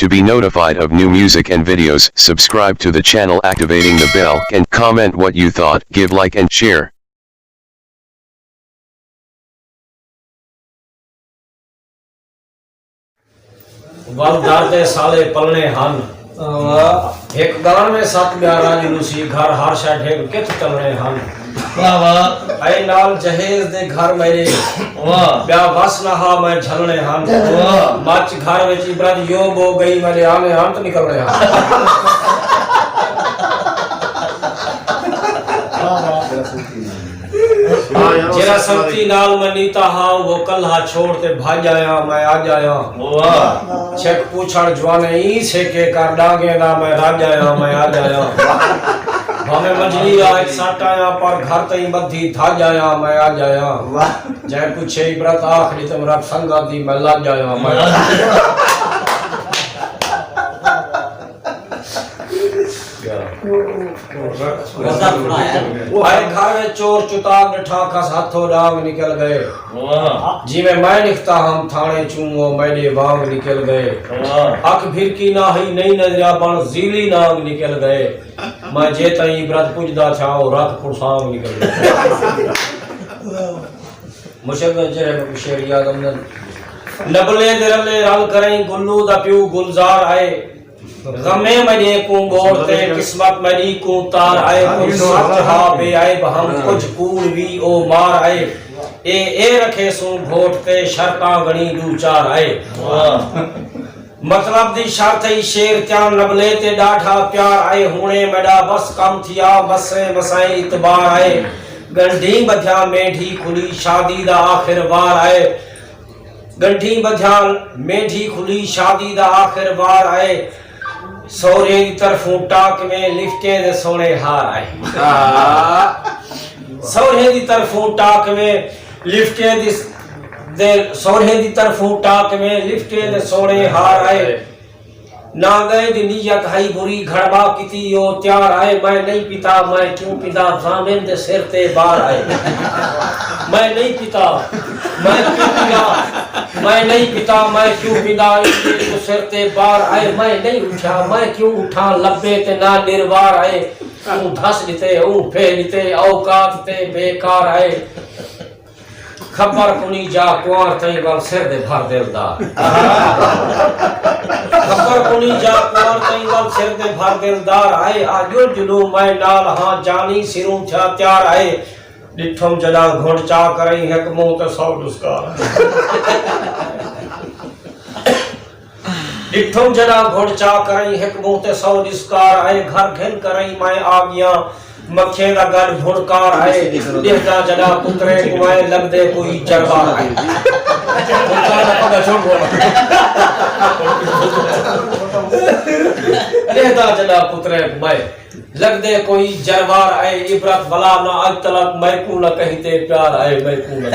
To be notified of new music and videos, subscribe to the channel activating the bell and comment what you thought, give like and share. वलदाते साले पलने हन एक गान में 7-11 जुलूसी घर हर शा ढेर किथ चलने हन वाह वाह ऐ नाल जहेज दे घर मेरे वाह ब्या वस नहा मैं झलने हन वाह मच घर विच इब्रत यो बो गई मेरे आने अंत निकलने हन जेरा संगती नाल मनीता हा वो कल्हा छोड़ ते भाज आया मैं आज आया वाह छक पूछड़ जवाने ई से के कर डागे ना मैं राज आया मैं आज आया भावे मंजली आज सट आया पर घर तई बद्धी थाज आया मैं आज आया जय पूछे इब्रत आखरी तुम रब संगा दी मैं लाज आया मैं आए घर में चोर चुताग डठा खस हाथों डांग निकल गए वाह जिवे मैं निकता हम थाने चूंगो मैंने वांग निकल गए अख भिरकी ना ही नहीं नजरा बन जीली नांग निकल गए मैं जे तई इब्रत पुजदा छाओ रत पुरसांग निकल गए मुशक्कत जे शेर याद अमन नबले दरले रल करें गुल्लू दा प्यू गुलजार आए गमे मने को बोलते किस्मत मनी को तार आए कुछ सच हा बे आए हम कुछ कूल भी ओ मार आए ए रखे सु घोटते शर्ता गणी दू चार आए मतलब दी शर्त ही शेर क्या नबले ते डाठा प्यार आए हुणे मेरा बस कम थिया बसे मसाई इतबार आए गंढी बध्या मेढी खुली शादी दा आखिर बार आए गंढी बध्या मेढी खुली शादी दा आखिर बार आए सोरे की तरफों टाक में लिफ्टे दे सोने हार आए सोरे की तरफों टाक में लिफ्टे दे सोरे की तरफों टाक में लिफ्टे दे सोने हार आए ना गए दी नियत हाई बुरी घड़बा किती यो त्यार आए मैं नहीं पिता मैं क्यों पिता जामिन दे सिर ते बार आए मैं नहीं पिता मैं क्यों पिता मैं नहीं पिता मैं क्यों पिता तो सिर ते बार आए मैं नहीं उठा मैं क्यों उठा लब्बे ते ना निर्वार आए तू धस दिते ऊ फे दिते औकात ते बेकार आए खबर कुनी जा कुआर तई गल सिर दे भर दिलदार खबर कुनी जा कुआर तई गल सिर दे भर दिलदार आए आजो जुलू मैं नाल हां जानी सिरों छा त्यार आए डिठम जदा घोड़ चा करई हक मुंह ते सौ दुस्कार डिठम जदा घोड़ चा करई हक मुंह ते सौ दुस्कार आए घर घिन करई मैं आ गया मखे दा गढ़ भुड़कार आए देहता जदा पुत्रे कुमाए लग दे कोई चरबार आए पुत्रा दा पगा छोड़ बोला देहता जदा पुत्रे कुमाए लग दे कोई जरबार आए इब्रत भला ना आज तलक मैं को न कहते प्यार आए मैं को न